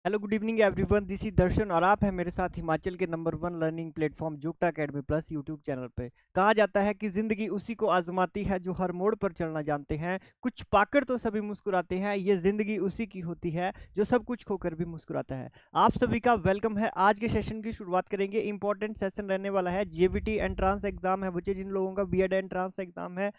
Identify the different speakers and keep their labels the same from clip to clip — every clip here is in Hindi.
Speaker 1: Hello good evening everyone, this is Darshan और आप हैं मेरे साथ हिमाचल के number 1 learning platform Jugta academy plus YouTube channel पे। कहा जाता है कि जिंदगी उसी को आजमाती है जो हर मोड़ पर चलना जानते हैं। कुछ पाकर तो सभी मुस्कुराते हैं, ये जिंदगी उसी की होती है जो सब कुछ खोकर भी मुस्कुराता है। आप सभी का वेलकम है। आज के सेशन की शुरुआत करेंगे। इंपॉर्टेंट सेशन रहने वाला है। जेबीटी एंट्रांस एग्जाम है बच्चे, जिन लोगों का बीएड एंट्रांस एग्जाम है,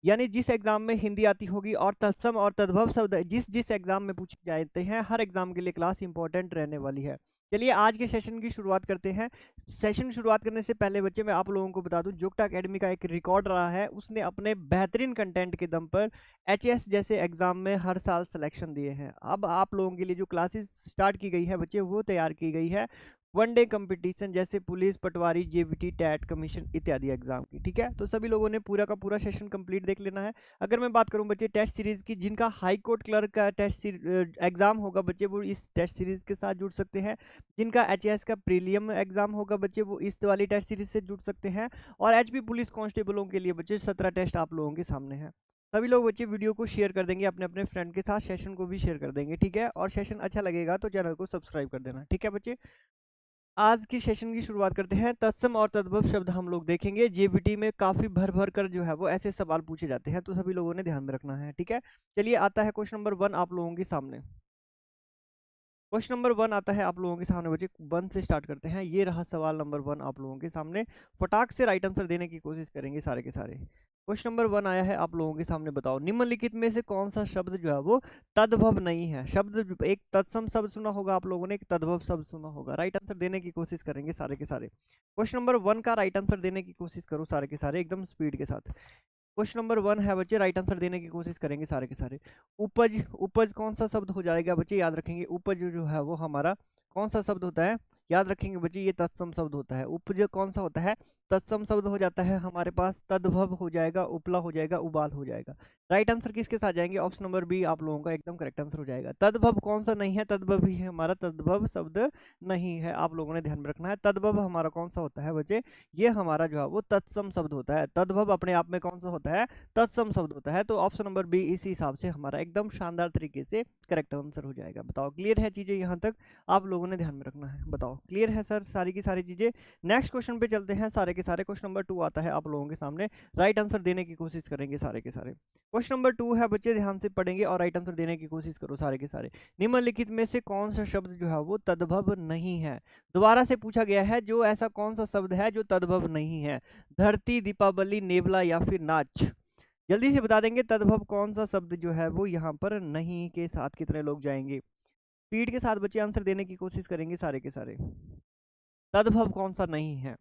Speaker 1: यानी जिस एग्जाम में हिंदी आती होगी और तत्सम और तद्भव शब्द जिस जिस एग्जाम में पूछे जाते हैं, हर एग्जाम के लिए क्लास इंपॉर्टेंट रहने वाली है। चलिए आज के सेशन की शुरुआत करते हैं। सेशन शुरुआत करने से पहले बच्चे मैं आप लोगों को बता दूं, जोगटा एकेडमी का एक रिकॉर्ड रहा है। उसने अपने बेहतरीन कंटेंट के दम पर एचएस जैसे एग्जाम में हर साल सिलेक्शन दिए हैं। अब आप लोगों के लिए जो क्लासेस स्टार्ट की गई है बच्चे, वो तैयार की गई है वनडे कंपटीशन जैसे पुलिस, पटवारी, जेबीटी, टैट, कमीशन इत्यादि एग्जाम की। ठीक है, तो सभी लोगों ने पूरा का पूरा सेशन कंप्लीट देख लेना है। अगर मैं बात करूं बच्चे टेस्ट सीरीज की, जिनका हाई कोर्ट क्लर्क का टेस्ट एग्जाम होगा बच्चे, वो इस टेस्ट सीरीज के साथ जुड़ सकते हैं। जिनका एचएएस का प्रीलियम एग्जाम होगा बच्चे, वो इस वाली टेस्ट सीरीज से जुड़ सकते हैं। और एचपी पुलिस कांस्टेबलों के लिए बच्चे 17 टेस्ट आप लोगों के सामने है। सभी लोग बच्चे वीडियो को शेयर कर देंगे अपने अपने फ्रेंड के साथ, सेशन को भी शेयर कर देंगे। ठीक है, और सेशन अच्छा लगेगा तो चैनल को सब्सक्राइब कर देना। ठीक है बच्चे, आज की सेशन की शुरुआत करते हैं। तत्सम और तद्भव शब्द हम लोग देखेंगे। जेबीटी में काफी भर भर कर जो है वो ऐसे सवाल पूछे जाते हैं, तो सभी लोगों ने ध्यान में रखना है। ठीक है, चलिए आता है क्वेश्चन नंबर 1 आप लोगों के सामने। क्वेश्चन नंबर 1 आता है आप लोगों के सामने बच्चे। 1 से स्टार्ट करते हैं। ये रहा सवाल नंबर 1 आप लोगों के सामने। फटाक से राइट आंसर देने की कोशिश करेंगे सारे के सारे। क्वेश्चन नंबर 1 आया है आप लोगों के सामने। बताओ निम्नलिखित में से कौन सा शब्द जो है वो तद्भव नहीं है। शब्द, एक तत्सम शब्द सुना होगा आप लोगों ने, एक तद्भव शब्द सुना होगा। राइट आंसर देने की कोशिश करेंगे सारे के सारे। क्वेश्चन नंबर 1 का राइट आंसर देने की कोशिश करो सारे के सारे, एकदम स्पीड के साथ। क्वेश्चन नंबर 1 है बच्चे, राइट आंसर देने की कोशिश करेंगे सारे के सारे। उपज, उपज कौन सा शब्द हो जाएगा बच्चे, याद रखेंगे। उपज जो है वो हमारा कौन सा शब्द होता है, याद रखेंगे बच्चे, ये तत्सम शब्द होता है। उपज कौन सा होता है, तत्सम शब्द हो जाता है हमारे पास। तद्भव हो जाएगा, उपला हो जाएगा, उबाल हो जाएगा। राइट आंसर किसके साथ जाएंगे, ऑप्शन नंबर बी आप लोगों का एकदम करेक्ट आंसर हो जाएगा। तद्भव कौन सा नहीं है, तद्भव ही है हमारा, तद्भव शब्द नहीं है। आप लोगों ने ध्यान में रखना है। तद्भव हमारा कौन सा होता है बच्चे, ये हमारा जो है वो तत्सम शब्द होता है। तद्भव अपने आप में कौन सा होता है, तत्सम शब्द होता है। तो ऑप्शन नंबर बी इसी हिसाब से हमारा एकदम शानदार तरीके से करेक्ट आंसर हो जाएगा। बताओ क्लियर है चीजें यहाँ तक, आप लोगों ने ध्यान में रखना है। बताओ क्लियर है सर सारी की सारी चीजें। नेक्स्ट क्वेश्चन पे चलते हैं सारे के सारे। क्वेश्चन नंबर 2 आता है आप लोगों के सामने। राइट आंसर देने की कोशिश करेंगे सारे के सारे। क्वेश्चन नंबर 2 है बच्चे, ध्यान से पढ़ेंगे और राइट आंसर देने की कोशिश करो सारे के सारे। निम्नलिखित में से कौन सा शब्द जो है वो तद्भव नहीं है। दोबारा से पूछा गया है, जो ऐसा कौन सा शब्द है जो तद्भव नहीं है। धरती, दीपावली, नेवला या फिर नाच। जल्दी से बता देंगे तद्भव कौन सा शब्द जो है वो यहाँ पर नहीं के साथ कितने लोग जाएंगे। स्पीड के साथ बच्चे आंसर देने की कोशिश करेंगे सारे के सारे। तद्भव कौन सा नहीं है,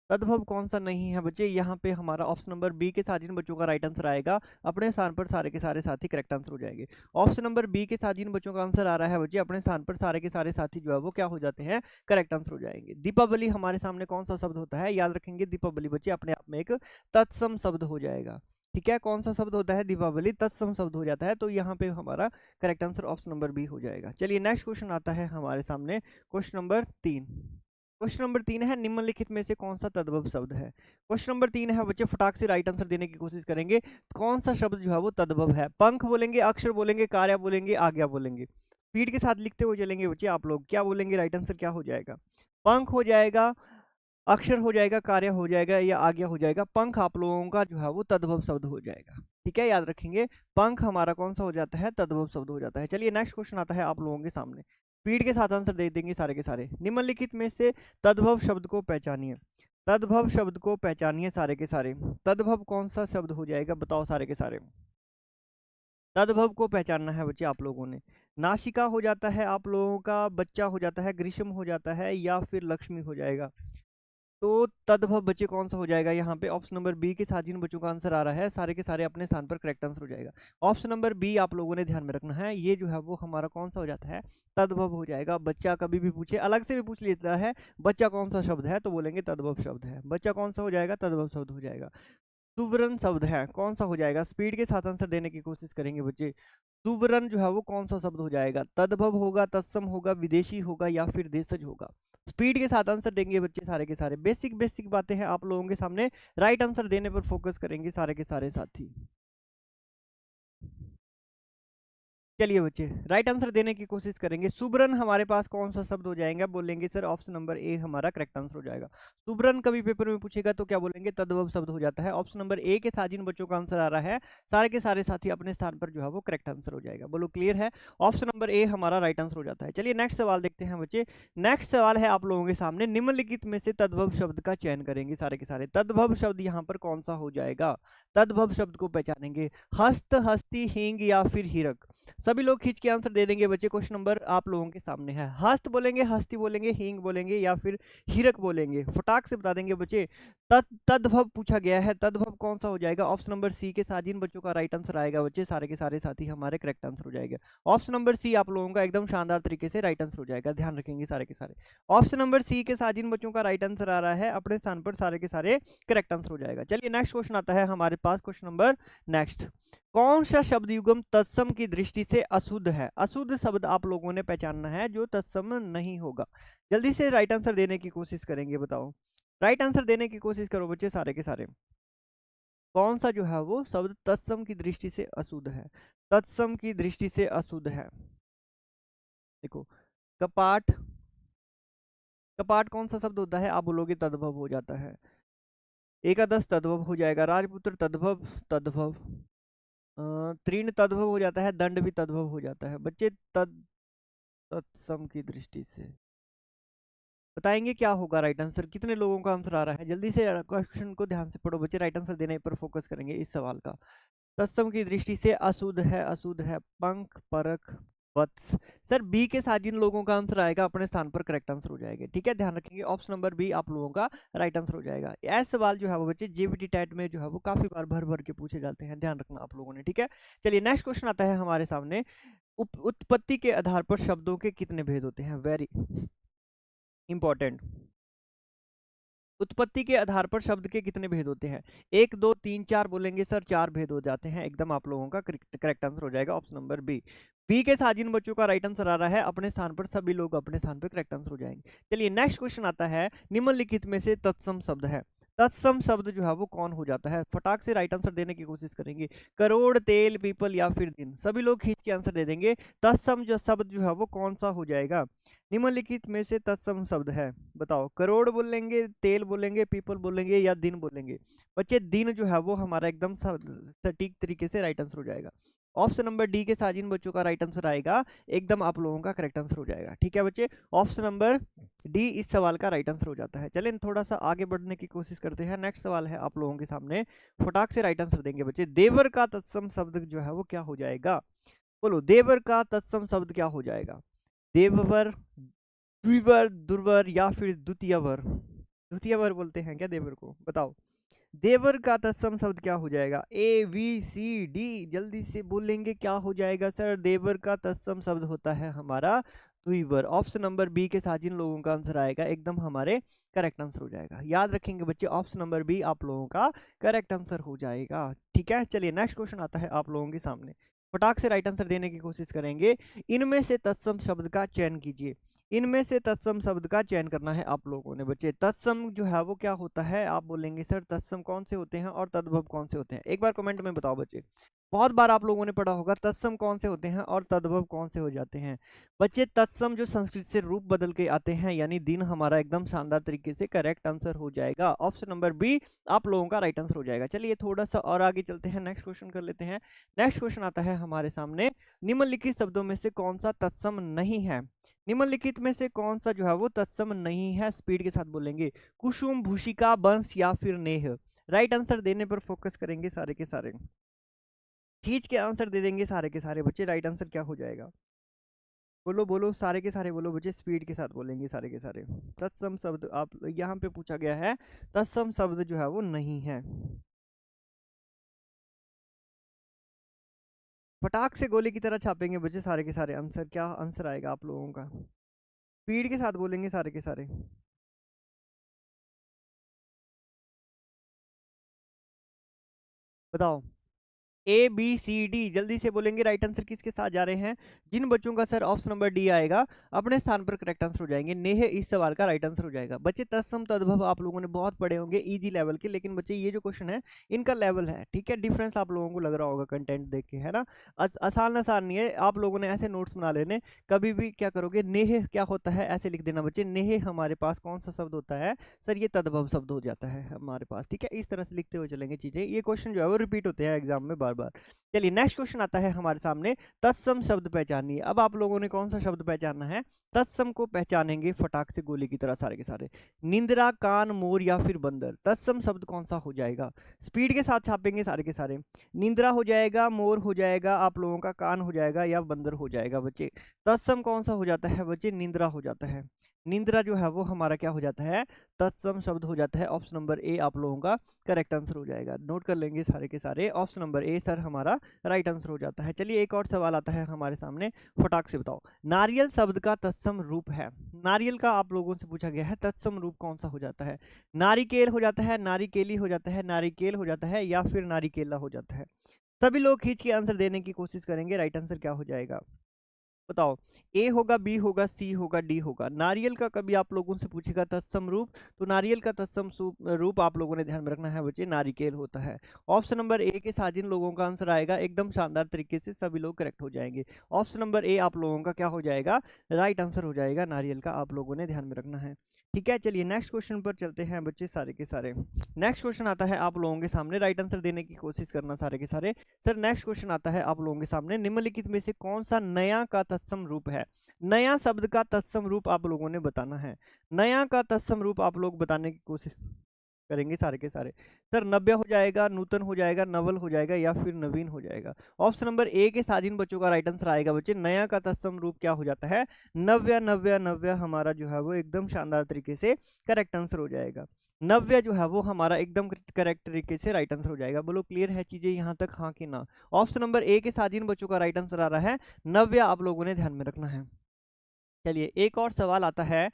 Speaker 1: तद्भव कौन सा नहीं है बच्चे, यहाँ पे हमारा ऑप्शन नंबर बी के साथ जिन बच्चों का राइट आंसर आएगा, अपने स्थान पर सारे के सारे साथी करेक्ट आंसर हो जाएंगे। ऑप्शन नंबर बी के साथ जिन बच्चों का आंसर आ रहा है बच्चे, अपने स्थान पर सारे के सारे साथी जो है वो क्या हो जाते हैं, करेक्ट आंसर हो जाएंगे। दीपावली हमारे सामने कौन सा शब्द होता है, याद रखेंगे दीपावली बच्चे अपने आप में एक तत्सम शब्द हो जाएगा। ठीक है, कौन सा शब्द होता है, दीपावली तत्सम शब्द हो जाता है। तो यहाँ पे हमारा correct answer option number B हो जाएगा। चलिए नेक्स्ट क्वेश्चन आता है हमारे सामने। Question number 3। क्वेश्चन नंबर 3 है, निम्नलिखित में से कौन सा तद्भव शब्द है। क्वेश्चन नंबर 3 है बच्चे, फटाक से राइट आंसर देने की कोशिश करेंगे। कौन सा शब्द जो है वो तद्भव है। पंख बोलेंगे, अक्षर बोलेंगे, कार्य बोलेंगे, आज्ञा बोलेंगे। स्पीड के साथ लिखते हुए चलेंगे बच्चे। आप लोग क्या बोलेंगे, राइट आंसर क्या हो जाएगा। पंख हो जाएगा, अक्षर हो जाएगा, कार्य हो जाएगा या आज्ञा हो जाएगा। पंख आप लोगों का जो है वो तद्भव शब्द हो जाएगा। ठीक है, याद रखेंगे पंख हमारा कौन सा हो जाता है, तद्भव शब्द हो जाता है। चलिए नेक्स्ट क्वेश्चन आता है आप लोगों के सामने। स्पीड के साथ आंसर दे देंगे सारे के सारे। निम्नलिखित में से तद्भव शब्द को पहचानिए। तद्भव शब्द को पहचानिए सारे के सारे। तद्भव कौन सा शब्द हो जाएगा, बताओ सारे के सारे। तद्भव को पहचानना है बच्चे आप लोगों ने। नासिका हो जाता है आप लोगों का, बच्चा हो जाता है, ग्रीष्म हो जाता है या फिर लक्ष्मी हो जाएगा। तो तद्भव बच्चे कौन सा हो जाएगा, यहाँ पे ऑप्शन नंबर बी के साथ जिन बच्चों का आंसर आ रहा है, सारे के सारे अपने स्थान पर करेक्ट आंसर हो जाएगा। ऑप्शन नंबर बी आप लोगों ने ध्यान में रखना है। ये जो है वो हमारा कौन सा हो जाता है, तद्भव हो जाएगा। बच्चा कभी भी पूछे, अलग से भी पूछ लेता है, बच्चा कौन सा शब्द है, तो बोलेंगे तद्भव शब्द है। बच्चा कौन सा हो जाएगा, तद्भव शब्द हो जाएगा। सुवर्ण शब्द है, कौन सा हो जाएगा, स्पीड के साथ आंसर देने की कोशिश करेंगे बच्चे। सुवर्ण जो है वो कौन सा शब्द हो जाएगा, तद्भव होगा, तत्सम होगा, विदेशी होगा या फिर देशज होगा। स्पीड के साथ आंसर देंगे बच्चे सारे के सारे। बेसिक बेसिक बातें हैं आप लोगों के सामने, राइट आंसर देने पर फोकस करेंगे सारे के सारे साथी। चलिए बच्चे राइट आंसर देने की कोशिश करेंगे। सुब्रन हमारे पास कौन सा शब्द हो जाएगा? बोलेंगे सर ऑप्शन नंबर ए हमारा करेक्ट आंसर हो जाएगा। सुब्रन कभी पेपर में पूछेगा तो क्या बोलेंगे? तद्भव शब्द हो जाता है। ऑप्शन नंबर ए के साथ जिन बच्चों का आंसर आ रहा है सारे के सारे साथी अपने स्थान पर जो है वो करेक्ट आंसर हो जाएगा। बोलो क्लियर है? ऑप्शन नंबर ए हमारा राइट आंसर हो जाता है। चलिए नेक्स्ट सवाल देखते हैं बच्चे। नेक्स्ट सवाल है आप लोगों के सामने, निम्नलिखित में से तद्भव शब्द का चयन करेंगे सारे के सारे। तद्भव शब्द यहाँ पर कौन सा हो जाएगा? तद्भव शब्द को पहचानेंगे। हस्त, हस्ती, हींग या फिर हीरक। सभी लोग खींच के आंसर दे देंगे बच्चे। क्वेश्चन नंबर आप लोगों के सामने है। हस्त बोलेंगे, हस्ती बोलेंगे, हींग बोलेंगे या फिर हीरक बोलेंगे? फटाक से बता देंगे बच्चे। तद्भव पूछा गया है, तद्भव कौन सा हो जाएगा? ऑप्शन नंबर सी के साथ जिन बच्चों का राइट आंसर आएगा बच्चे सारे के सारे साथी हमारे करेक्ट आंसर हो जाएगा। ऑप्शन नंबर सी आप लोगों का एकदम शानदार तरीके से राइट आंसर हो जाएगा, ध्यान रखेंगे सारे के सारे। ऑप्शन नंबर सी के साथ जिन बच्चों का राइट आंसर आ रहा है अपने स्थान पर सारे के सारे करेक्ट आंसर हो जाएगा। चलिए नेक्स्ट क्वेश्चन आता है हमारे पास। क्वेश्चन नंबर नेक्स्ट, कौन सा शब्द युग्म तत्सम की दृष्टि से अशुद्ध है? अशुद्ध शब्द आप लोगों ने पहचानना है जो तत्सम नहीं होगा। जल्दी से राइट आंसर देने की कोशिश करेंगे, बताओ। राइट आंसर देने की कोशिश करो बच्चे सारे के सारे। कौन सा जो है वो शब्द तत्सम की दृष्टि से अशुद्ध है? तत्सम की दृष्टि से अशुद्ध है। देखो, कपाट। कपाट कौन सा शब्द होता है? आप बोलोगे तद्भव हो जाता है। एकादश तद्भव हो जाएगा। राजपुत्र तद्भव, तद्भव। तीर्ण तद्भव हो जाता है। दंड भी तद्भव हो जाता है बच्चे। तत्सम की दृष्टि से बताएंगे क्या होगा राइट आंसर? कितने लोगों का आंसर आ रहा है? जल्दी से क्वेश्चन को ध्यान से पढ़ो बच्चे, राइट आंसर देने पर फोकस करेंगे इस सवाल का। तत्सम की दृष्टि से अशुद्ध है, अशुद्ध है। पंख, परख, वत्स। सर बी के साथ जिन लोगों का आंसर आएगा अपने स्थान पर करेक्ट आंसर हो जाएगा। ठीक है, ध्यान रखेंगे। ऑप्शन नंबर बी आप लोगों का राइट आंसर हो जाएगा। यह सवाल जो है वो बच्चे जेवीटी टेट में जो है वो काफी बार भर भर के पूछे जाते हैं, ध्यान रखना आप लोगों ने। ठीक है, चलिए नेक्स्ट क्वेश्चन आता है हमारे सामने। उत्पत्ति के आधार पर शब्दों के कितने भेद होते हैं? Very important. उत्पत्ति के आधार पर शब्द के कितने भेद होते हैं? 1 2 3 4 बोलेंगे सर, 4 भेद हो जाते हैं। एकदम आप लोगों का करेक्ट आंसर हो जाएगा ऑप्शन नंबर बी। बी के साथ जिन बच्चों का राइट आंसर आ रहा है अपने स्थान पर सभी लोग अपने स्थान पर करेक्ट आंसर हो जाएंगे। चलिए नेक्स्ट क्वेश्चन आता है, निम्नलिखित में से तत्सम शब्द है। तत्सम शब्द जो है वो कौन हो जाता है? फटाक से राइट आंसर देने की कोशिश करेंगे। करोड़, तेल, पीपल या फिर दिन। सभी लोग खींच के आंसर दे देंगे। तत्सम जो शब्द जो है वो कौन सा हो जाएगा? निम्नलिखित में से तत्सम शब्द है, बताओ। करोड़ बोलेंगे, तेल बोलेंगे, पीपल बोलेंगे या दिन बोलेंगे? बच्चे दिन जो है वो हमारा एकदम सटीक तरीके से राइट आंसर हो जाएगा। ऑप्शन नंबर डी के साथ जिन बच्चों का राइट आंसर आएगा एकदम आप लोगों का करेक्ट आंसर हो जाएगा। ठीक है बच्चे, ऑप्शन नंबर डी इस सवाल का राइट आंसर हो जाता है। चलें थोड़ा सा आगे बढ़ने की कोशिश करते हैं। नेक्स्ट सवाल है आप लोगों के सामने, फटाक से राइट आंसर देंगे बच्चे। देवर का तत्सम शब्द जो है वो क्या हो जाएगा? बोलो, देवर का तत्सम शब्द क्या हो जाएगा? देववर, द्विवर, दुर्वर या फिर द्वितीयवर? द्वितीयवर बोलते हैं क्या देवर को? बताओ, देवर का तत्सम शब्द क्या हो जाएगा? ए बी सी डी, जल्दी से बोलेंगे क्या हो जाएगा सर? देवर का तत्सम शब्द होता है हमारा द्विवर। ऑप्शन नंबर बी के साथ जिन लोगों का आंसर आएगा एकदम हमारे करेक्ट आंसर हो जाएगा। याद रखेंगे बच्चे, ऑप्शन नंबर बी आप लोगों का करेक्ट आंसर हो जाएगा। ठीक है, चलिए नेक्स्ट क्वेश्चन आता है आप लोगों के सामने। फटाक से राइट आंसर देने की कोशिश करेंगे। इनमें से तत्सम शब्द का चयन कीजिए। इनमें से तत्सम शब्द का चयन करना है आप लोगों ने बच्चे। तत्सम जो है वो क्या होता है? आप बोलेंगे सर तत्सम कौन से होते हैं और तद्भव कौन से होते हैं? एक बार कमेंट में बताओ बच्चे। बहुत बार आप लोगों ने पढ़ा होगा तत्सम कौन से होते हैं और तद्भव कौन से हो जाते हैं। बच्चे तत्सम जो संस्कृत से रूप बदल के आते हैं यानी दिन, हमारा एकदम शानदार तरीके से करेक्ट आंसर हो जाएगा। ऑप्शन नंबर बी आप लोगों का राइट आंसर हो जाएगा। चलिए थोड़ा सा और आगे चलते हैं, नेक्स्ट क्वेश्चन कर लेते हैं। नेक्स्ट क्वेश्चन आता है हमारे सामने, निम्नलिखित शब्दों में से कौन सा तत्सम नहीं है? निम्नलिखित में से कौन सा जो है वो तत्सम नहीं है? स्पीड के साथ बोलेंगे। कुसुम, भूषिका, बंश या फिर नेह? राइट आंसर देने पर फोकस करेंगे सारे के सारे। खींच के आंसर दे देंगे सारे के सारे बच्चे। राइट आंसर क्या हो जाएगा? बोलो बोलो, सारे के सारे बोलो बच्चे, स्पीड के साथ बोलेंगे सारे के सारे। तत्सम शब्द आप यहाँ पे पूछा गया है, तत्सम शब्द जो है वो नहीं है। फटाक से गोली की तरह छापेंगे बच्चे सारे के सारे आंसर। क्या आंसर आएगा आप लोगों का? स्पीड के साथ बोलेंगे सारे के सारे। बताओ, ए बी सी डी, जल्दी से बोलेंगे राइट आंसर किसके साथ जा रहे हैं। जिन बच्चों का सर ऑप्शन नंबर डी आएगा अपने स्थान पर करेक्ट आंसर हो जाएंगे। नेह इस सवाल का राइट आंसर हो जाएगा। बच्चे तत्सम तद्भव आप लोगों ने बहुत पढ़े होंगे इजी लेवल के, लेकिन बच्चे ये जो क्वेश्चन है इनका लेवल है, ठीक है, डिफरेंस आप लोगों को लग रहा होगा कंटेंट देख के, है ना। आसान आसान नहीं है, आप लोगों ने ऐसे नोट्स बना लेने। कभी भी क्या करोगे, नेह क्या होता है ऐसे लिख देना बच्चे। नेह हमारे पास कौन सा शब्द होता है सर, ये तद्भव शब्द हो जाता है हमारे पास, ठीक है। इस तरह से लिखते हुए चलेंगे चीजें, ये क्वेश्चन जो है वो रिपीट होते हैं एग्जाम में बार बार। चलिए नेक्स्ट क्वेश्चन आता है हमारे सामने, तत्सम शब्द पहचानिए। अब आप लोगों ने कौन सा शब्द पहचानना है, तत्सम को पहचानेंगे फटाक से गोली की तरह सारे के सारे। निंद्रा, कान, मोर या फिर बंदर, तत्सम शब्द कौन सा हो जाएगा। स्पीड के साथ छापेंगे सारे के सारे। निंद्रा हो जाएगा, मोर हो जाएगा, आप लोगों का कान हो जाएगा या बंदर हो जाएगा बच्चे। तत्सम कौन सा हो जाता है बच्चे, निंद्रा हो जाता है। निंद्रा जो है वो हमारा क्या हो जाता है, तत्सम शब्द हो जाता है। ऑप्शन नंबर ए आप लोगों का करेक्ट आंसर हो जाएगा। नोट कर लेंगे सारे के सारे, ऑप्शन नंबर ए सर हमारा राइट आंसर हो जाता है। चलिए एक और सवाल आता है हमारे सामने, फटाक से बताओ। नारियल शब्द का तत्सम रूप है, नारियल का आप लोगों से पूछा गया है तत्सम रूप कौन सा हो जाता है। नारिकेल हो जाता है, नारिकेली हो जाता है, नारिकेल हो जाता है या फिर नारिकेला हो जाता है। सभी लोग खींच के आंसर देने की कोशिश करेंगे, राइट आंसर क्या हो जाएगा बताओ। ए होगा, बी होगा, सी होगा, डी होगा। नारियल का कभी आप लोगों से पूछेगा तत्सम रूप, तो नारियल का तत्सम रूप आप लोगों ने ध्यान में रखना है बच्चे, नारिकेल होता है। ऑप्शन नंबर ए के साथ जिन लोगों का आंसर आएगा एकदम शानदार तरीके से सभी लोग करेक्ट हो जाएंगे। ऑप्शन नंबर ए आप लोगों का क्या हो जाएगा, राइट आंसर हो जाएगा, नारियल का आप लोगों ने ध्यान में रखना है। ठीक है, चलिए नेक्स्ट क्वेश्चन पर चलते हैं बच्चे सारे के सारे। नेक्स्ट क्वेश्चन आता है आप लोगों के सामने, राइट आंसर देने की कोशिश करना सारे के सारे। सर नेक्स्ट क्वेश्चन आता है आप लोगों के सामने, निम्नलिखित में से कौन सा नया का तत्सम रूप है। नया शब्द का तत्सम रूप आप लोगों ने बताना है। नया का तत्सम रूप आप लोग बताने की कोशिश करेंगे सारे के सारे। सर नव्य हो जाएगा, नूतन हो जाएगा, नवल हो जाएगा या फिर नवीन हो जाएगा। ऑप्शन नंबर ए के साथ जिन बच्चों का राइट आंसर आएगा बच्चे, नया का तत्सम रूप क्या हो जाता है, नव्य। नव्य नव्य हमारा जो है वो एकदम शानदार तरीके से करेक्ट आंसर हो जाएगा। नव्य जो है वो हमारा एकदम करेक्ट तरीके से राइट आंसर हो जाएगा। बोलो क्लियर है चीजें यहाँ तक, हाँ कि ना। ऑप्शन नंबर ए के साथ जिन बच्चों का राइट आंसर आ रहा है नव्य, आप लोगों ने ध्यान में रखना है। चलिए एक और सवाल आता है,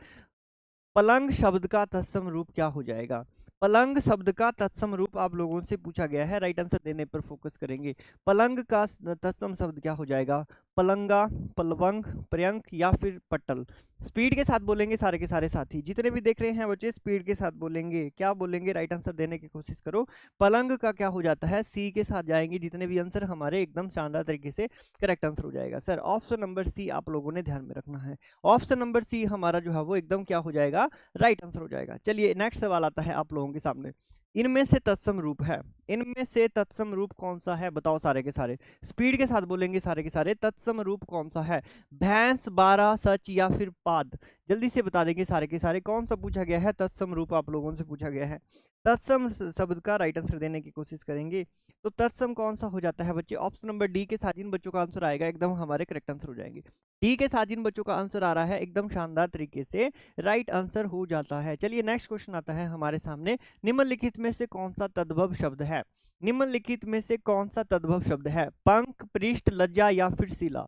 Speaker 1: पलंग शब्द का तत्सम रूप क्या हो जाएगा। पलंग शब्द का तत्सम रूप आप लोगों से पूछा गया है, राइट आंसर देने पर फोकस करेंगे। पलंग का तत्सम शब्द क्या हो जाएगा, पलंगा, पलवंग, पर्यंक या फिर पटल। स्पीड के साथ बोलेंगे सारे के सारे साथी, जितने भी देख रहे हैं बच्चे स्पीड के साथ बोलेंगे, क्या बोलेंगे, राइट आंसर देने की कोशिश करो। पलंग का क्या हो जाता है, सी के साथ जाएंगे, जितने भी आंसर हमारे एकदम शानदार तरीके से करेक्ट आंसर हो जाएगा। सर ऑप्शन नंबर सी आप लोगों ने ध्यान में रखना है। ऑप्शन नंबर सी हमारा जो है वो एकदम क्या हो जाएगा, राइट आंसर हो जाएगा। चलिए नेक्स्ट सवाल आता है आप लोगों के सामने, इनमें से तत्सम रूप है, इनमें से तत्सम रूप कौन सा है बताओ सारे के सारे। स्पीड के साथ बोलेंगे सारे के सारे, तत्सम रूप कौन सा है, भैंस, बारह, सच या फिर पाद। जल्दी से बता देंगे सारे के सारे, कौन सा पूछा गया है तत्सम रूप आप लोगों से पूछा गया है। तत्सम शब्द का राइट आंसर देने की कोशिश करेंगे, तो तत्सम कौन सा हो जाता है बच्चे। ऑप्शन नंबर डी के साथ जिन बच्चों का आंसर आएगा एकदम हमारे करेक्ट आंसर हो जाएंगे। डी के साथ जिन बच्चों का आंसर आ रहा है एकदम शानदार तरीके से राइट आंसर हो जाता है। चलिए नेक्स्ट क्वेश्चन आता है हमारे सामने, निम्नलिखित में से कौन सा तद्भव शब्द है। निम्नलिखित में से कौन सा तद्भव शब्द है, पंख, पृष्ठ, लज्जा या फिर शिला।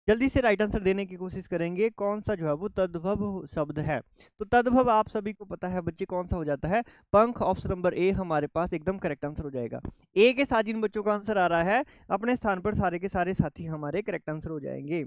Speaker 1: जल्दी से राइट आंसर देने की कोशिश करेंगे, कौन सा जो है वो तद्भव शब्द है। तो तद्भव आप सभी को पता है बच्चे कौन सा हो जाता है, पंख। ऑप्शन नंबर ए हमारे पास एकदम करेक्ट आंसर हो जाएगा। ए के साथ जिन बच्चों का आंसर आ रहा है अपने स्थान पर सारे के सारे साथी हमारे करेक्ट आंसर हो जाएंगे।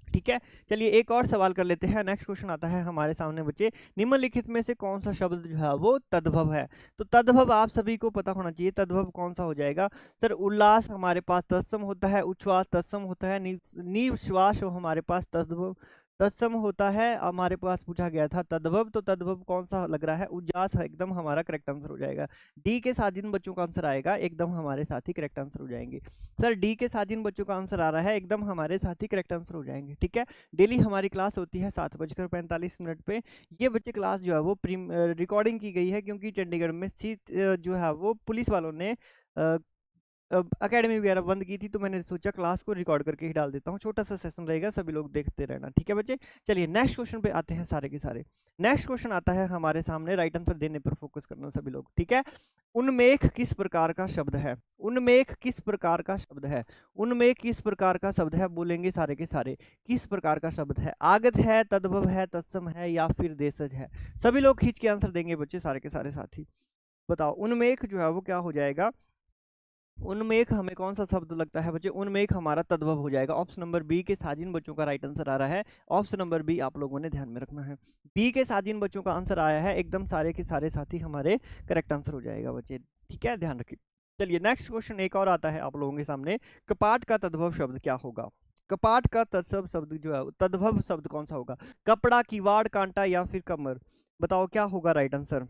Speaker 1: ठीक है, चलिए एक और सवाल कर लेते हैं। नेक्स्ट क्वेश्चन आता है हमारे सामने बच्चे, निम्नलिखित में से कौन सा शब्द जो है वो तद्भव है। तो तद्भव आप सभी को पता होना चाहिए, तद्भव कौन सा हो जाएगा। सर उल्लास हमारे पास तत्सम होता है, उच्छ्वास तत्सम होता है, निश्वास हमारे पास तद्भव तत्सम होता है। हमारे पास पूछा गया था तद्भव, तो तद्भव कौन सा लग रहा है, उज्जास एकदम हमारा करेक्ट आंसर हो जाएगा। डी के साथ जिन बच्चों का आंसर आएगा एकदम हमारे साथ ही करेक्ट आंसर हो जाएंगे। सर डी के साथ जिन बच्चों का आंसर आ रहा है एकदम हमारे साथ ही करेक्ट आंसर हो जाएंगे। ठीक है, डेली हमारी क्लास होती है 7:45 पे। ये बच्चे क्लास जो है वो रिकॉर्डिंग की गई है, क्योंकि चंडीगढ़ में सीट जो है वो पुलिस वालों ने अकेडमी वगैरह बंद की थी, तो मैंने सोचा क्लास को रिकॉर्ड करके ही डाल देता हूँ। छोटा सा सेशन रहेगा, सभी लोग देखते रहना। ठीक है बच्चे, चलिए नेक्स्ट क्वेश्चन पे आते हैं सारे के सारे। नेक्स्ट क्वेश्चन आता है हमारे सामने, राइट आंसर देने पर फोकस करना सभी लोग। ठीक है, उन्मेख किस प्रकार का शब्द है, उन्मेख किस प्रकार का शब्द है, उन्मेख किस प्रकार का शब्द है, बोलेंगे सारे के सारे किस प्रकार का शब्द है। आगत है, तद्भव है, तत्सम है या फिर देशज है। सभी लोग खींच के आंसर देंगे बच्चे सारे के सारे साथी। बताओ उन्मेख जो है वो क्या हो जाएगा, उन्मेष हमें कौन सा शब्द लगता है बच्चे? उन्मेष हमारा तद्भव हो जाएगा। ऑप्शन नंबर बी के साथ जिन बच्चों का राइट आंसर आ रहा है, ऑप्शन नंबर बी आप लोगों ने ध्यान में रखना है। बी के साथ जिन बच्चों का आंसर आया है एकदम सारे के सारे साथी हमारे करेक्ट आंसर हो जाएगा बच्चे, ठीक है, ध्यान रखिए। चलिए नेक्स्ट क्वेश्चन एक और आता है आप लोगों के सामने। कपाट का तद्भव शब्द क्या होगा? कपाट का तत्सम शब्द जो है तद्भव शब्द कौन सा होगा? कपड़ा, किवाड़, कांटा या फिर कमर? बताओ क्या होगा राइट आंसर?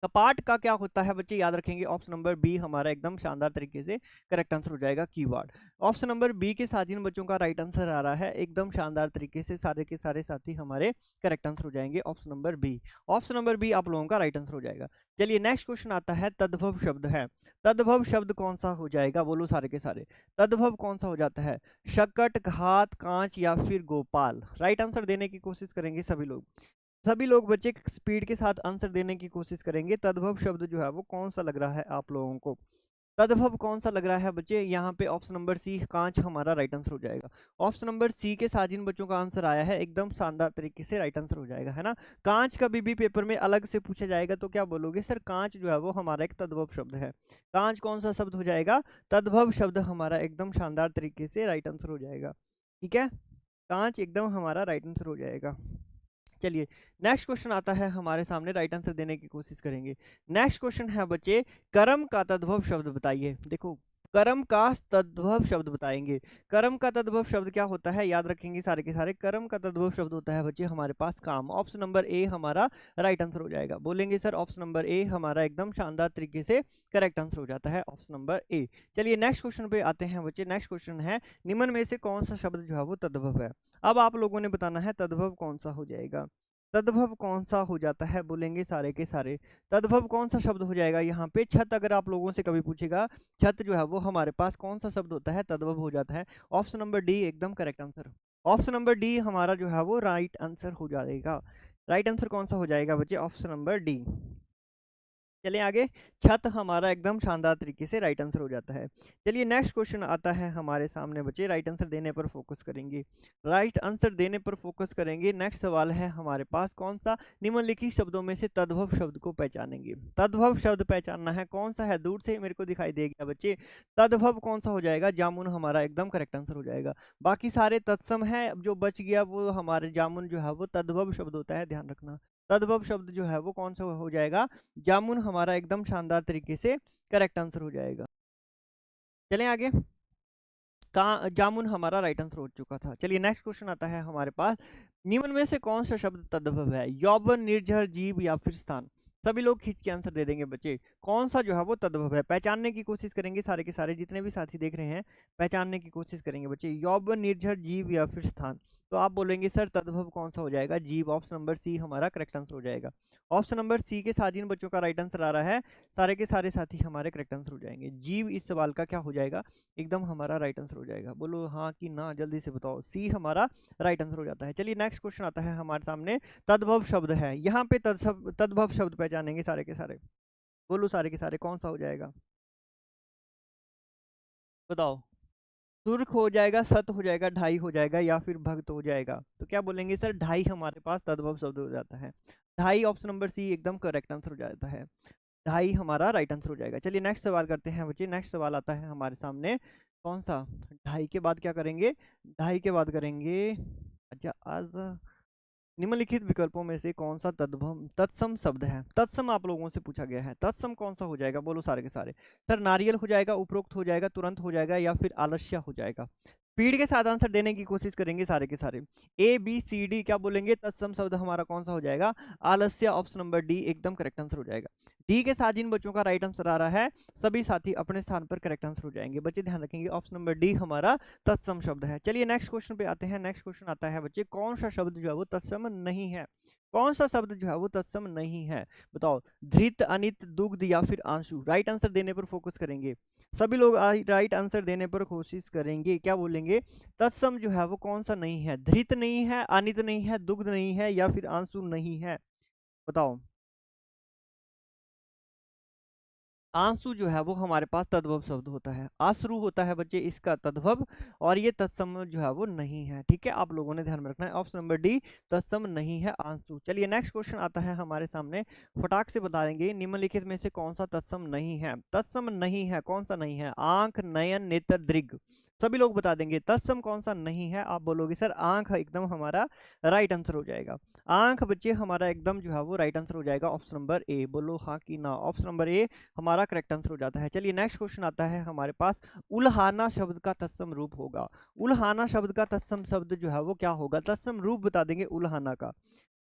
Speaker 1: कपाट का क्या होता है बच्चे? याद रखेंगे ऑप्शन नंबर बी हमारा एकदम शानदार तरीके से करेक्ट आंसर हो जाएगा, कीवर्ड। ऑप्शन नंबर बी के साथ जिन बच्चों का राइट आंसर आ रहा है एकदम शानदार तरीके से सारे के सारे साथी हमारे करेक्ट आंसर हो जाएंगे, option number B. Option number B आप लोगों का राइट आंसर हो जाएगा। चलिए नेक्स्ट क्वेश्चन आता है, तद्भव शब्द है। तद्भव शब्द कौन सा हो जाएगा? बोलो सारे के सारे। तद्भव कौन सा हो जाता है? शकट, घात, कांच या फिर गोपाल? राइट आंसर देने की कोशिश करेंगे सभी लोग। सभी लोग बच्चे स्पीड के साथ आंसर देने की कोशिश करेंगे। तद्भव शब्द जो है वो कौन सा लग रहा है आप लोगों को? तद्भव कौन सा लग रहा है बच्चे? यहाँ पे ऑप्शन नंबर सी कांच हमारा राइट आंसर हो जाएगा। ऑप्शन नंबर सी के साथ जिन बच्चों का आंसर आया है एकदम शानदार तरीके से राइट आंसर हो जाएगा, है ना। कांच कभी भी पेपर में अलग से पूछा जाएगा तो क्या बोलोगे? सर कांच जो है वो हमारा एक तद्भव शब्द है। कांच कौन सा शब्द हो जाएगा? तद्भव शब्द हमारा एकदम शानदार तरीके से राइट आंसर हो जाएगा, ठीक है। कांच एकदम हमारा राइट आंसर हो जाएगा। चलिए नेक्स्ट क्वेश्चन आता है हमारे सामने, राइट आंसर देने की कोशिश करेंगे। नेक्स्ट क्वेश्चन है बच्चे, कर्म का तद्भव शब्द बताइए। देखो कर्म का तद्भव शब्द बताएंगे। कर्म का तद्भव शब्द क्या होता है? याद रखेंगे सारे के सारे। कर्म का तद्भव शब्द होता है बच्चे हमारे पास काम। ऑप्शन नंबर ए हमारा राइट आंसर हो जाएगा। बोलेंगे सर ऑप्शन नंबर ए हमारा एकदम शानदार तरीके से करेक्ट आंसर हो जाता है, ऑप्शन नंबर ए। चलिए नेक्स्ट क्वेश्चन पे आते हैं बच्चे। नेक्स्ट क्वेश्चन है, निम्न में से कौन सा शब्द जो है वो तद्भव है? अब आप लोगों ने बताना है तद्भव कौन सा हो जाएगा। तद्भव कौन सा हो जाता है? बोलेंगे सारे के सारे। तद्भव कौन सा शब्द हो जाएगा यहाँ पे? छत, अगर आप लोगों से कभी पूछेगा छत जो है वो हमारे पास कौन सा शब्द होता है? तद्भव हो जाता है, ऑप्शन नंबर डी एकदम correct answer. Option number D हमारा जो है वो राइट आंसर हो जाएगा। राइट आंसर कौन सा हो जाएगा बच्चे? Option number D. चलिए आगे। छत हमारा एकदम शानदार तरीके से राइट आंसर हो जाता है। चलिए नेक्स्ट क्वेश्चन आता है हमारे सामने बच्चे, राइट आंसर देने पर फोकस करेंगे। राइट आंसर देने पर फोकस करेंगे। नेक्स्ट सवाल है हमारे पास, कौन सा निम्नलिखित शब्दों में से तद्भव शब्द को पहचानेंगे? तद्भव शब्द पहचानना है, कौन सा है? दूर से मेरे को दिखाई देगा बच्चे। तद्भव कौन सा हो जाएगा? जामुन हमारा एकदम करेक्ट आंसर हो जाएगा। बाकी सारे तत्सम है, जो बच गया वो हमारे जामुन जो है वो तद्भव शब्द होता है, ध्यान रखना। तद्भव शब्द जो है वो कौन सा हो जाएगा? जामुन हमारा एकदम शानदार तरीके से करेक्ट आंसर हो जाएगा। चलें आगे। का जामुन हमारा राइट आंसर हो चुका था। चलिए नेक्स्ट क्वेश्चन आता है हमारे पास, निम्न में से कौन सा शब्द तद्भव है? यौवन, निर्झर, जीव या फिर स्थान? सभी लोग खींच के आंसर दे देंगे बच्चे। कौन सा जो है वो तद्भव है? पहचानने की कोशिश करेंगे सारे के सारे, जितने भी साथी देख रहे हैं पहचानने की कोशिश करेंगे बच्चे। यौवन, निर्झर, जीव या फिर स्थान? तो आप बोलेंगे सर तद्भव कौन सा हो जाएगा? जीव, ऑप्शन नंबर सी हमारा करेक्ट आंसर हो जाएगा। ऑप्शन नंबर सी के साथ जिन बच्चों का राइट आंसर आ रहा है सारे के सारे साथी हमारे करेक्ट आंसर हो जाएंगे। जीव इस सवाल का क्या हो जाएगा? एकदम हमारा राइट आंसर हो जाएगा। बोलो हाँ कि ना, जल्दी से बताओ। सी हमारा राइट आंसर हो जाता है। चलिए नेक्स्ट क्वेश्चन आता है हमारे सामने, तद्भव शब्द है। यहाँ पे तद्भव शब्द पहचानेंगे सारे के सारे। बोलो सारे के सारे कौन सा हो जाएगा? बताओ। सुर्ख हो जाएगा, सत हो जाएगा, ढाई हो जाएगा या फिर भक्त हो जाएगा? तो क्या बोलेंगे सर? ढाई हमारे पास तद्भव शब्द हो जाता है। ढाई ऑप्शन नंबर सी एकदम करेक्ट आंसर हो जाता है। ढाई हमारा राइट आंसर हो जाएगा। चलिए नेक्स्ट सवाल करते हैं बच्चे। नेक्स्ट सवाल आता है हमारे सामने, कौन सा? ढाई के बाद क्या करेंगे? ढाई के बाद करेंगे, अच्छा आज निम्नलिखित विकल्पों में से कौन सा तद्भव तत्सम शब्द है? तत्सम आप लोगों से पूछा गया है, तत्सम कौन सा हो जाएगा? बोलो सारे के सारे। सर नारियल हो जाएगा, उपरोक्त हो जाएगा, तुरंत हो जाएगा या फिर आलस्य हो जाएगा? स्पीड के साथ आंसर देने की कोशिश करेंगे सारे के सारे। ए बी सी डी क्या बोलेंगे? तत्सम शब्द हमारा कौन सा हो जाएगा? आलस्य, ऑप्शन नंबर डी एकदम करेक्ट आंसर हो जाएगा। डी के साथ जिन बच्चों का राइट आंसर आ रहा है सभी साथी अपने स्थान पर करेक्ट आंसर हो जाएंगे। बच्चे ध्यान रखेंगे ऑप्शन नंबर डी हमारा तत्सम शब्द है। चलिए नेक्स्ट क्वेश्चन पे आते हैं। नेक्स्ट क्वेश्चन आता है बच्चे, कौन सा शब्द जो है वो तत्सम नहीं है? कौन सा शब्द जो है वो तत्सम नहीं है? बताओ। धृत, अनित, दुग्ध या फिर आंसू? राइट आंसर देने पर फोकस करेंगे सभी लोग। राइट आंसर देने पर कोशिश करेंगे। क्या बोलेंगे? तत्सम जो है वो कौन सा नहीं है? धृत नहीं है, अनित नहीं है, दुग्ध नहीं है या फिर आंसू नहीं है? बताओ। आंसू जो है वो हमारे पास तद्भव शब्द होता है, आश्रु होता है बच्चे इसका तद्भव, और ये तत्सम जो है वो नहीं है। ठीक है, आप लोगों ने ध्यान में रखना है, ऑप्शन नंबर डी तत्सम नहीं है आंसू। चलिए नेक्स्ट क्वेश्चन आता है हमारे सामने, फटाक से बता देंगे निम्नलिखित में से कौन सा तत्सम नहीं है। तत्सम नहीं है, कौन सा नहीं है? आंख, नयन, नेत्र, दृग। सभी लोग बता देंगे तत्सम कौन सा नहीं है। आप बोलोगे सर आंख एकदम हमारा राइट आंसर हो जाएगा। आंख बच्चे हमारा एकदम जो है वो राइट आंसर हो जाएगा, ऑप्शन नंबर ए। बोलो हाँ कि ना, ऑप्शन नंबर ए हमारा करेक्ट आंसर हो जाता है। चलिए नेक्स्ट क्वेश्चन आता है हमारे पास, उल्हाना शब्द का तत्सम रूप होगा। उल्हाना शब्द का तत्सम शब्द जो है वो क्या होगा? तत्सम रूप बता देंगे उल्हाना का।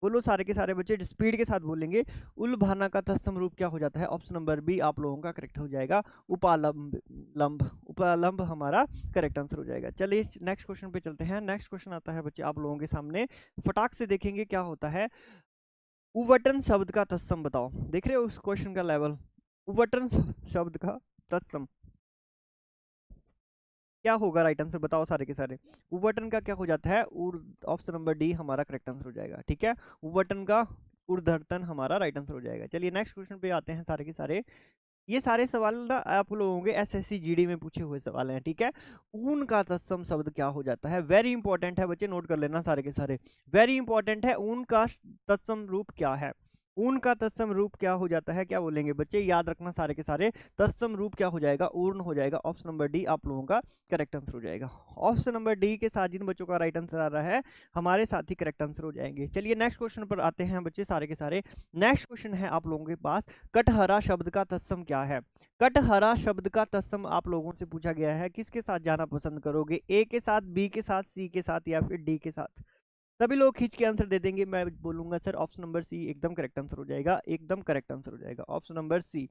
Speaker 1: बोलो सारे के सारे बच्चे स्पीड के साथ बोलेंगे, उल्भाना का तत्सम रूप क्या हो जाता है? ऑप्शन नंबर बी आप लोगों का करेक्ट हो जाएगा, उपालंब। लंब, उपालंब हमारा करेक्ट आंसर हो जाएगा। चलिए नेक्स्ट क्वेश्चन पे चलते हैं। नेक्स्ट क्वेश्चन आता है बच्चे आप लोगों के सामने, फटाक से देखेंगे क्या होता है। उवटन शब्द का तत्सम बताओ। देख रहे हो उस क्वेश्चन का लेवल? उवटन शब्द का तत्सम क्या होगा? राइट आंसर बताओ सारे के सारे। उवटन का क्या हो जाता है? ऑप्शन नंबर डी हमारा करेक्ट आंसर हो जाएगा। ठीक है, उवटन का ऊर्ध्वतन हमारा राइट आंसर हो जाएगा। चलिए नेक्स्ट क्वेश्चन पे आते हैं सारे के सारे। ये सारे सवाल ना आप लोगों के एसएससी जीडी में पूछे हुए सवाल हैं। ठीक है, ऊन का तत्सम शब्द क्या हो जाता है? वेरी इंपॉर्टेंट है बच्चे, नोट कर लेना सारे के सारे, वेरी इंपॉर्टेंट है। ऊन का तत्सम रूप क्या है? ऊन का तत्सम रूप क्या हो जाता है? क्या बोलेंगे बच्चे? याद रखना सारे के सारे, तत्सम रूप क्या हो जाएगा? ऊर्ण हो जाएगा। ऑप्शन नंबर डी आप लोगों का करेक्ट आंसर हो जाएगा। ऑप्शन नंबर डी के साथ जिन बच्चों का राइट आंसर आ रहा है हमारे साथ ही करेक्ट आंसर हो जाएंगे। चलिए नेक्स्ट क्वेश्चन पर आते हैं बच्चे सारे के सारे। नेक्स्ट क्वेश्चन है आप लोगों के पास, कटहरा शब्द का तत्सम क्या है? कटहरा शब्द का तत्सम आप लोगों से पूछा गया है, किसके साथ जाना पसंद करोगे? ए के साथ, बी के साथ, सी के साथ या फिर डी के साथ? सभी लोग खींच के आंसर दे देंगे, मैं बोलूंगा सर ऑप्शन नंबर सी एकदम करेक्ट आंसर हो जाएगा, एकदम करेक्ट आंसर हो जाएगा, ऑप्शन नंबर सी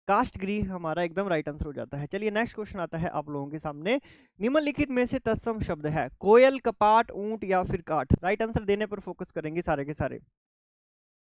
Speaker 1: कास्ट गृह हमारा एकदम राइट आंसर हो जाता है। चलिए नेक्स्ट क्वेश्चन आता है आप लोगों के सामने, निम्नलिखित में से तत्सम शब्द है कोयल, कपाट, ऊंट या फिर काठ? राइट आंसर देने पर फोकस करेंगे सारे के सारे।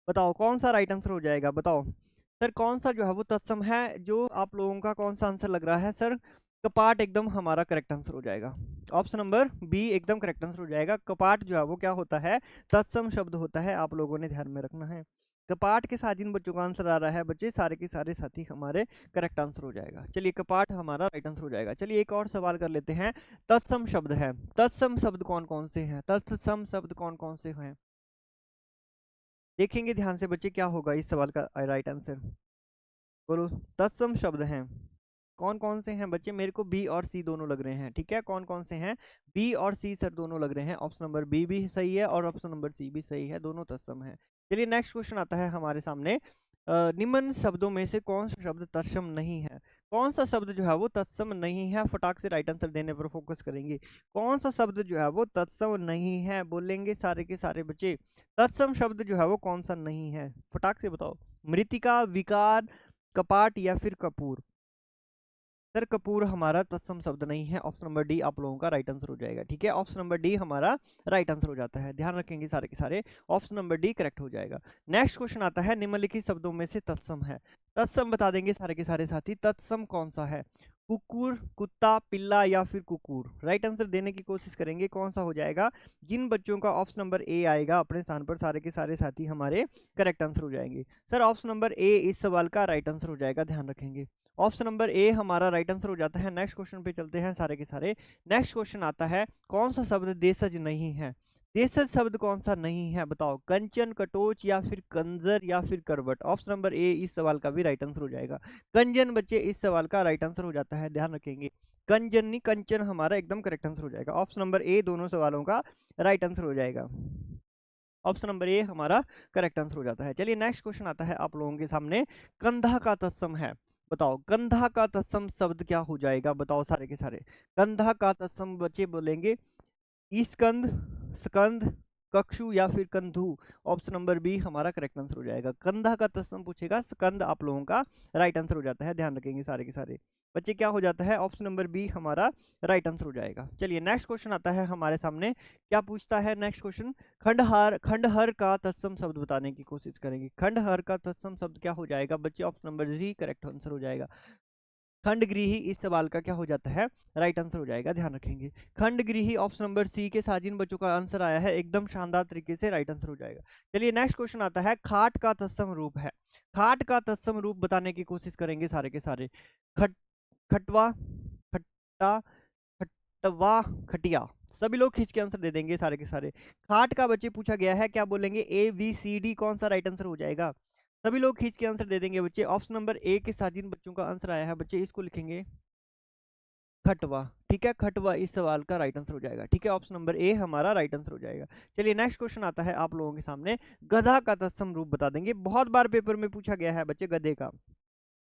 Speaker 1: बताओ कौन सा राइट आंसर हो जाएगा? बताओ सर कौन सा जो है वो तत्सम है, जो आप लोगों का कौन सा आंसर लग रहा है? सर कपाट एकदम हमारा करेक्ट आंसर हो जाएगा, ऑप्शन नंबर बी एकदम करेक्ट आंसर हो जाएगा। कपाट जो है वो क्या होता है? तत्सम शब्द होता है, आप लोगों ने ध्यान में रखना है। कपाट के साथ जिन बच्चों का आंसर आ रहा है बच्चे सारे के सारे साथी हमारे करेक्ट आंसर हो जाएगा। चलिए कपाट हमारा राइट आंसर हो जाएगा। चलिए एक और सवाल कर लेते हैं, तत्सम शब्द है, तत्सम शब्द कौन कौन से हैं? तत्सम शब्द कौन कौन से हैं? देखेंगे ध्यान से बच्चे क्या होगा इस सवाल का राइट आंसर। बोलो तत्सम शब्द हैं कौन कौन से हैं बच्चे? मेरे को बी और सी दोनों लग रहे हैं। ठीक है, कौन कौन से हैं? बी और सी सर दोनों लग रहे हैं, ऑप्शन नंबर बी भी सही है और ऑप्शन नंबर सी भी सही है, दोनों तत्सम है। चलिए नेक्स्ट क्वेश्चन आता है हमारे सामने, निम्न शब्दों में से कौन सा शब्द तत्सम नहीं है? कौन सा शब्द जो है वो तत्सम नहीं है? फटाक से राइट आंसर देने पर फोकस करेंगे। कौन सा शब्द जो है वो तत्सम नहीं है? बोलेंगे सारे के सारे बच्चे, तत्सम शब्द जो है वो कौन सा नहीं है? फटाक से बताओ। मृतिका, विकार, कपाट या फिर कपूर? सर कपूर हमारा तत्सम शब्द नहीं है, ऑप्शन नंबर डी आप लोगों का राइट आंसर हो जाएगा। ठीक है, ऑप्शन नंबर डी हमारा राइट आंसर हो जाता है, ध्यान रखेंगे सारे के सारे, ऑप्शन नंबर डी करेक्ट हो जाएगा। नेक्स्ट क्वेश्चन आता है, निम्नलिखित शब्दों में से तत्सम है, तत्सम बता देंगे सारे के सारे साथी, तत्सम कौन सा है? कुकुर, कुत्ता, पिल्ला या फिर कुकुर? राइट आंसर देने की कोशिश करेंगे, कौन सा हो जाएगा? जिन बच्चों का ऑप्शन नंबर ए आएगा अपने स्थान पर सारे के सारे साथी हमारे करेक्ट आंसर हो जाएंगे। सर ऑप्शन नंबर ए इस सवाल का राइट आंसर हो जाएगा, ध्यान रखेंगे, ऑप्शन नंबर ए हमारा राइट आंसर हो जाता है। नेक्स्ट क्वेश्चन पे चलते हैं सारे के सारे। नेक्स्ट क्वेश्चन आता है, कौन सा शब्द देशज नहीं है? देशज शब्द कौन सा नहीं है? बताओ, कंचन, कटोच या फिर कंजर या फिर करवट? ऑप्शन नंबर ए इस सवाल का भी राइट आंसर हो जाएगा। कंजन बच्चे इस सवाल का राइट आंसर हो जाता है, ध्यान रखेंगे, कंजन नहीं कंचन हमारा एकदम करेक्ट आंसर हो जाएगा, ऑप्शन नंबर ए दोनों सवालों का राइट आंसर हो जाएगा, ऑप्शन नंबर ए हमारा करेक्ट आंसर हो जाता है। चलिए नेक्स्ट क्वेश्चन आता है आप लोगों के सामने, कंधा का तत्सम है, बताओ कंधा का तत्सम शब्द क्या हो जाएगा? बताओ सारे के सारे, कंधा का तत्सम बच्चे बोलेंगे स्कंद, स्कंद, कक्षु या फिर कंधु? ऑप्शन नंबर बी हमारा करेक्ट आंसर हो जाएगा। कंधा का तत्सम पूछेगा, स्कंद आप लोगों का राइट आंसर हो जाता है, ध्यान रखेंगे सारे के सारे बच्चे, क्या हो जाता है? ऑप्शन नंबर बी हमारा राइट आंसर हो जाएगा। चलिए नेक्स्ट क्वेश्चन आता है हमारे सामने, क्या पूछता है नेक्स्ट क्वेश्चन? खंडहार, खंडहर का तत्सम शब्द बताने की कोशिश करेंगे। खंडहर का तत्सम शब्द क्या हो जाएगा बच्चे? ऑप्शन नंबर जी करेक्ट आंसर हो जाएगा। खंडगृही इस सवाल का क्या हो जाता है, राइट आंसर हो जाएगा, ध्यान रखेंगे। खंडगृही ऑप्शन नंबर सी के साथ जिन बच्चों का आंसर आया है एकदम शानदार तरीके से राइट आंसर हो जाएगा। चलिए नेक्स्ट क्वेश्चन आता है, खाट का तत्सम रूप है। खाट का तत्सम रूप बताने की कोशिश करेंगे सारे के सारे। खट खटवा, खट्टा, खट्टवा, खटिया। सभी लोग खींच के आंसर दे देंगे सारे के सारे। खाट का बच्चे पूछा गया है, क्या बोलेंगे, ए बी सी डी, कौन सा राइट आंसर हो जाएगा। सभी लोग खींच के आंसर दे देंगे बच्चे। ऑप्शन नंबर ए के साथ जिन बच्चों का आंसर आया है बच्चे इसको लिखेंगे खटवा। ठीक है, खटवा इस सवाल का राइट आंसर हो जाएगा। ठीक है, ऑप्शन नंबर ए हमारा राइट आंसर हो जाएगा। चलिए नेक्स्ट क्वेश्चन आता है आप लोगों के सामने, गधा का तत्सम रूप बता देंगे। बहुत बार पेपर में पूछा गया है बच्चे गधे का।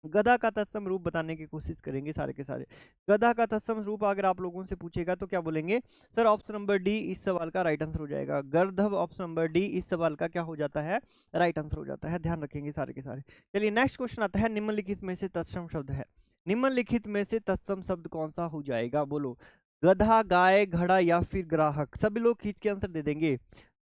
Speaker 1: गधा का तत्सम रूप बताने की कोशिश करेंगे सारे के सारे। गधा का तत्सम रूप अगर आप लोगों से पूछेगा तो क्या बोलेंगे सर, ऑप्शन नंबर डी इस सवाल का राइट आंसर हो जाएगा। गर्दभ ऑप्शन नंबर डी इस सवाल का क्या हो जाता है, राइट आंसर हो जाता है, ध्यान रखेंगे सारे के सारे। चलिए नेक्स्ट क्वेश्चन आता है, निम्नलिखित में से तत्सम शब्द है। निम्नलिखित में से तत्सम शब्द कौन सा हो जाएगा, बोलो। गधा, गाय, घड़ा या फिर ग्राहक। सभी लोग खींच के आंसर दे देंगे।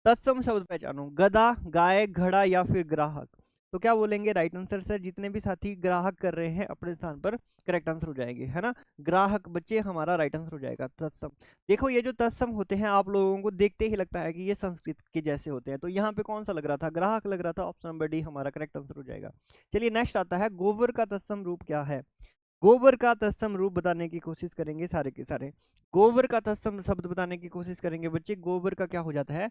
Speaker 1: तत्सम शब्द पहचानो, गधा, गाय, घड़ा या फिर ग्राहक। तो क्या बोलेंगे राइट आंसर सर, जितने भी साथी ग्राहक कर रहे हैं अपने स्थान पर करेक्ट आंसर हो जाएंगे, है ना। ग्राहक बच्चे हमारा राइट आंसर हो जाएगा। तत्सम, देखो ये जो तत्सम होते हैं आप लोगों को देखते ही लगता है कि ये संस्कृत के जैसे होते हैं, तो यहाँ पे कौन सा लग रहा था, ग्राहक लग रहा था। ऑप्शन नंबर डी हमारा करेक्ट आंसर हो जाएगा। चलिए नेक्स्ट आता है, गोबर का तत्सम रूप क्या है। गोबर का तत्सम रूप बताने की कोशिश करेंगे सारे के सारे। गोबर का तत्सम शब्द बताने की कोशिश करेंगे बच्चे। गोबर का क्या हो जाता है,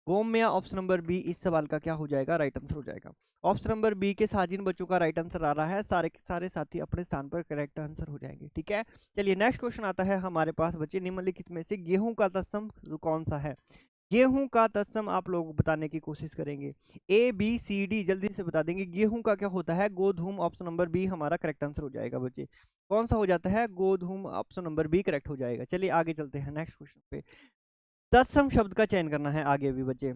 Speaker 1: गोम्य। ऑप्शन नंबर बी इस सवाल का क्या हो जाएगा, राइट आंसर हो जाएगा। ऑप्शन नंबर बी के साथ जिन बच्चों का राइट आंसर आ रहा है सारे के सारे साथी अपने स्थान पर करेक्ट आंसर हो जाएंगे। ठीक है, चलिए नेक्स्ट क्वेश्चन आता है हमारे पास बच्चे, निम्नलिखित में से गेहूं का तत्सम कौन सा है। गेहूं का तत्सम आप लोग बताने की कोशिश करेंगे। ए बी सी डी जल्दी से बता देंगे। गेहूं का क्या होता है, गोधूम। ऑप्शन नंबर बी हमारा करेक्ट आंसर हो जाएगा बच्चे। कौन सा हो जाता है, गोधूम। ऑप्शन नंबर बी करेक्ट हो जाएगा। चलिए आगे चलते हैं नेक्स्ट क्वेश्चन पे। तत्सम शब्द का चयन करना है, आगे भी बच्चे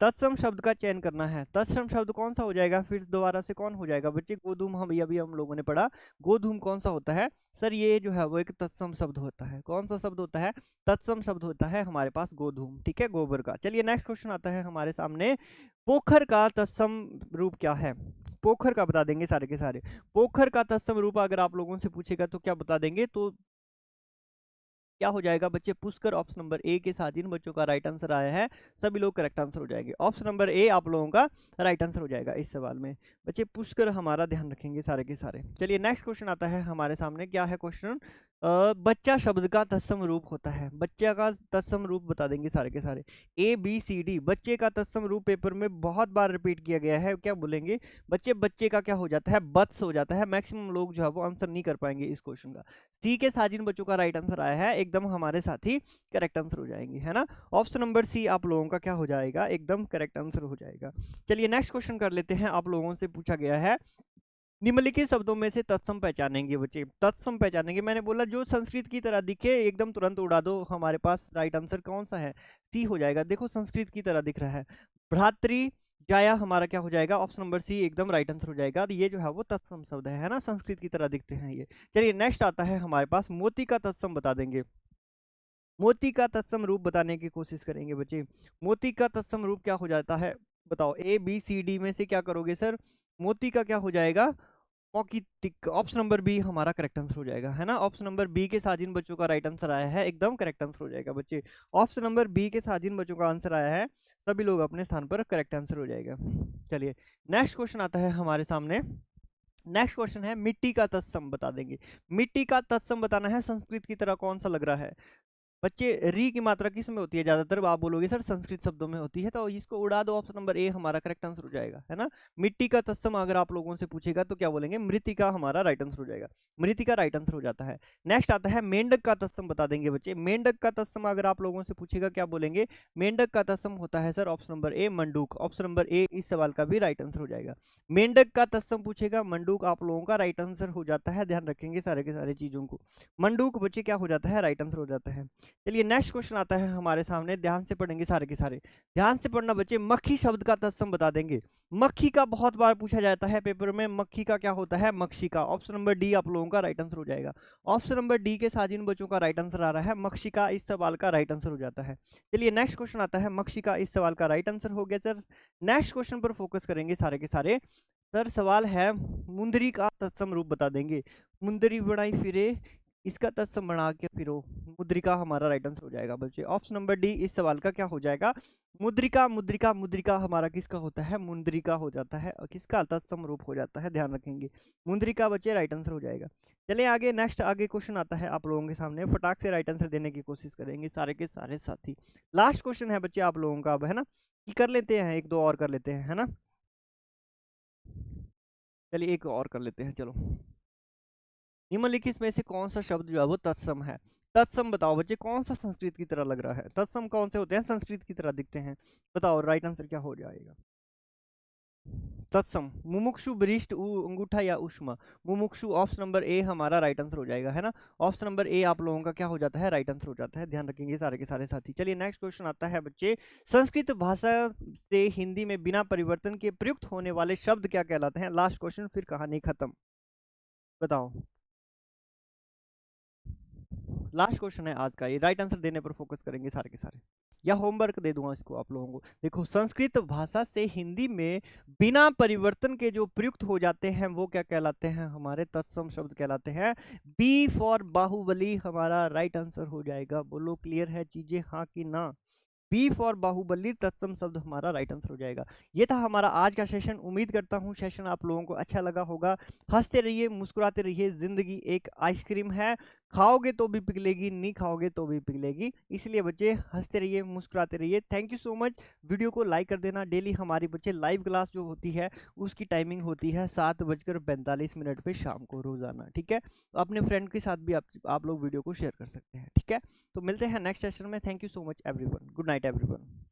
Speaker 1: तत्सम शब्द का चयन करना है। तत्सम शब्द कौन सा हो जाएगा, फिर दोबारा से कौन हो जाएगा बच्चे, गोधूम। हम अभी हम लोगों ने पढ़ा गोधूम कौन सा होता है सर, ये जो है वो एक तत्सम शब्द होता है। कौन सा शब्द होता है, तत्सम शब्द होता है हमारे पास गोधूम। ठीक है, गोबर का। चलिए नेक्स्ट क्वेश्चन आता है हमारे सामने, पोखर का तत्सम रूप क्या है। पोखर का बता देंगे सारे के सारे। पोखर का तत्सम रूप अगर आप लोगों से पूछेगा तो क्या बता देंगे, तो क्या हो जाएगा बच्चे, पुष्कर। ऑप्शन नंबर ए के साथ जिन बच्चों का राइट आंसर आया है सभी लोग करेक्ट आंसर हो जाएंगे। ऑप्शन नंबर ए आप लोगों का राइट आंसर हो जाएगा इस सवाल में बच्चे, पुष्कर हमारा ध्यान रखेंगे सारे के सारे। चलिए नेक्स्ट क्वेश्चन आता है हमारे सामने, क्या है क्वेश्चन, बच्चा शब्द का तत्सम रूप होता है। बच्चा का तत्सम रूप बता देंगे सारे के सारे। ए बी सी डी, बच्चे का तत्सम रूप पेपर में बहुत बार रिपीट किया गया है, क्या बोलेंगे बच्चे, बच्चे का क्या हो जाता है, बत्स हो जाता है। मैक्सिमम लोग जो है वो आंसर नहीं कर पाएंगे इस क्वेश्चन का। सी के साथ जिन बच्चों का राइट आंसर आया है एकदम हमारे साथी करेक्ट आंसर हो जाएंगे, है ना। ऑप्शन नंबर सी आप लोगों का क्या हो जाएगा, एकदम करेक्ट आंसर हो जाएगा। चलिए नेक्स्ट क्वेश्चन कर लेते हैं, आप लोगों से पूछा गया है, निम्नलिखित शब्दों में से तत्सम पहचानेंगे बच्चे। तत्सम पहचानेंगे, मैंने बोला जो संस्कृत की तरह दिखे एकदम तुरंत उड़ा दो। हमारे पास राइट आंसर कौन सा है, सी हो जाएगा। देखो संस्कृत की तरह दिख रहा है, भ्रातृ जाया हमारा क्या हो जाएगा, ऑप्शन नंबर सी एकदम राइट आंसर हो जाएगा। तो ये जो है वो तत्सम शब्द है ना, संस्कृत की तरह दिखते हैं ये। चलिए नेक्स्ट आता है हमारे पास, मोती का तत्सम बता देंगे। मोती का तत्सम रूप बताने की कोशिश करेंगे बच्चे। मोती का तत्सम रूप क्या हो जाता है, बताओ। ए बी सी डी में से क्या करोगे सर, मोती का क्या हो जाएगा, औकितिक। ऑप्शन नंबर बी हमारा करेक्ट आंसर हो जाएगा, है ना। ऑप्शन नंबर बी के साथ जिन बच्चों का राइट आंसर आया है एकदम करेक्ट आंसर हो जाएगा बच्चे। ऑप्शन नंबर बी के साथ जिन बच्चों का आंसर आया है सभी लोग अपने स्थान पर करेक्ट आंसर हो जाएगा। चलिए नेक्स्ट क्वेश्चन आता है हमारे सामने। नेक्स्ट क्वेश्चन है, मिट्टी का तत्सम बता देंगे। मिट्टी का तत्सम बताना है, संस्कृत की तरह कौन सा लग रहा है बच्चे, री की मात्रा किस में होती है ज्यादातर, आप बोलोगे सर संस्कृत शब्दों में होती है, तो इसको उड़ा दो। ऑप्शन नंबर ए हमारा करेक्ट आंसर हो जाएगा, है ना। मिट्टी का तत्सम अगर आप लोगों से पूछेगा तो क्या बोलेंगे, मृतिका हमारा राइट आंसर हो जाएगा। मृतिका राइट आंसर हो जाता है। नेक्स्ट आता है, मेंढक का तत्सम बता देंगे बच्चे। मेंढक का तत्सम अगर आप लोगों से पूछेगा क्या बोलेंगे, मेंढक का तत्सम होता है सर ऑप्शन नंबर ए मंडूक। ऑप्शन नंबर ए इस सवाल का भी राइट आंसर हो जाएगा। मेंढक का तत्सम पूछेगा, मंडूक आप लोगों का राइट आंसर हो जाता है, ध्यान रखेंगे सारे के सारे चीजों को। मंडूक बच्चे क्या हो जाता है, राइट आंसर हो जाता है। चलिए नेक्स्ट क्वेश्चन आता है हमारे सामने, ध्यान से पढ़ेंगे सारे के सारे। ध्यान से पढ़ना बच्चे, मक्खी शब्द का तत्सम बता देंगे। मक्खी का बहुत बार पूछा जाता है पेपर में, मक्खी का क्या होता है, मक्षिका। ऑप्शन नंबर डी आप लोगों का राइट आंसर हो जाएगा। ऑप्शन नंबर डी के साथ जिन बच्चों का राइट आंसर आ रहा है मक्षिका इस सवाल का राइट आंसर हो जाता है। चलिए नेक्स्ट क्वेश्चन आता है, मक्षिका इस सवाल का राइट आंसर हो गया सर। नेक्स्ट क्वेश्चन पर फोकस करेंगे सारे के सारे। सर सवाल है, मुंदरी का तत्सम रूप बता देंगे। मुंदरी बनाई फिरे, इसका तत्सम बना के फिरो। मुद्रिका हमारा राइट आंसर हो जाएगा बच्चे। ऑप्शन नंबर डी इस सवाल का क्या हो जाएगा? मुद्रिका। मुद्रिका मुद्रिका हमारा किसका होता है? मुंद्रिका हो जाता है। और किसका तत्सम रूप हो जाता है, ध्यान रखेंगे। मुंद्रिका बच्चे राइट आंसर हो जाएगा। चलिए आगे, नेक्स्ट आगे क्वेश्चन आता है आप लोगों के सामने। फटाक से राइट आंसर देने की कोशिश करेंगे सारे के सारे साथी। लास्ट क्वेश्चन है बच्चे आप लोगों का अब, है ना? कि कर लेते हैं, एक दो और कर लेते हैं, है ना? चलिए एक और कर लेते हैं, चलो। निम्नलिखित में से कौन सा शब्द जो है वो तत्सम है? तत्सम बताओ बच्चे, कौन सा संस्कृत की तरह लग रहा है? तत्सम कौन से होते हैं? संस्कृत की तरह दिखते हैं। बताओ राइट आंसर क्या हो जाएगा? तत्सम मुमुक्षु, वरिष्ठ, अंगूठा या उष्मा। मुमुक्षु ऑप्शन नंबर ए हमारा राइट आंसर हो जाएगा, है ना? ऑप्शन नंबर ए आप लोगों का क्या हो जाता है? राइट आंसर हो जाता है। ध्यान रखेंगे सारे के सारे साथी। चलिए नेक्स्ट क्वेश्चन आता है बच्चे, संस्कृत भाषा से हिंदी में बिना परिवर्तन के प्रयुक्त होने वाले शब्द क्या कहलाते हैं? लास्ट क्वेश्चन, फिर कहानी खत्म। बताओ। लास्ट क्वेश्चन है आज का, ये राइट आंसर देने पर फोकस करेंगे सारे के सारे, या होमवर्क दे दूंगा इसको आप लोगों को। देखो, संस्कृत भाषा से हिंदी में बिना परिवर्तन के जो प्रयुक्त हो जाते हैं वो क्या कहलाते हैं? हमारे तत्सम शब्द कहलाते हैं। बी फॉर बाहुबली हमारा राइट आंसर हो जाएगा। बोलो क्लियर है चीजें, हाँ कि ना? बी फॉर बाहुबली तत्सम शब्द हमारा राइट आंसर हो जाएगा। ये था हमारा आज का सेशन। उम्मीद करता हूँ सेशन आप लोगों को अच्छा लगा होगा। हंसते रहिए, मुस्कुराते रहिए, जिंदगी एक आइसक्रीम है, खाओगे तो भी पिघलेगी, नहीं खाओगे तो भी पिघलेगी। इसलिए बच्चे हंसते रहिए, मुस्कुराते रहिए। Thank you so much. Video को लाइक कर देना। डेली हमारी बच्चे लाइव क्लास जो होती है उसकी टाइमिंग होती है 7:45 पे शाम को रोजाना, ठीक है? तो अपने फ्रेंड के साथ भी आप लोग वीडियो को शेयर कर सकते हैं, ठीक है? तो मिलते हैं नेक्स्ट सेशन में। Thank you so much everyone. Good night everyone.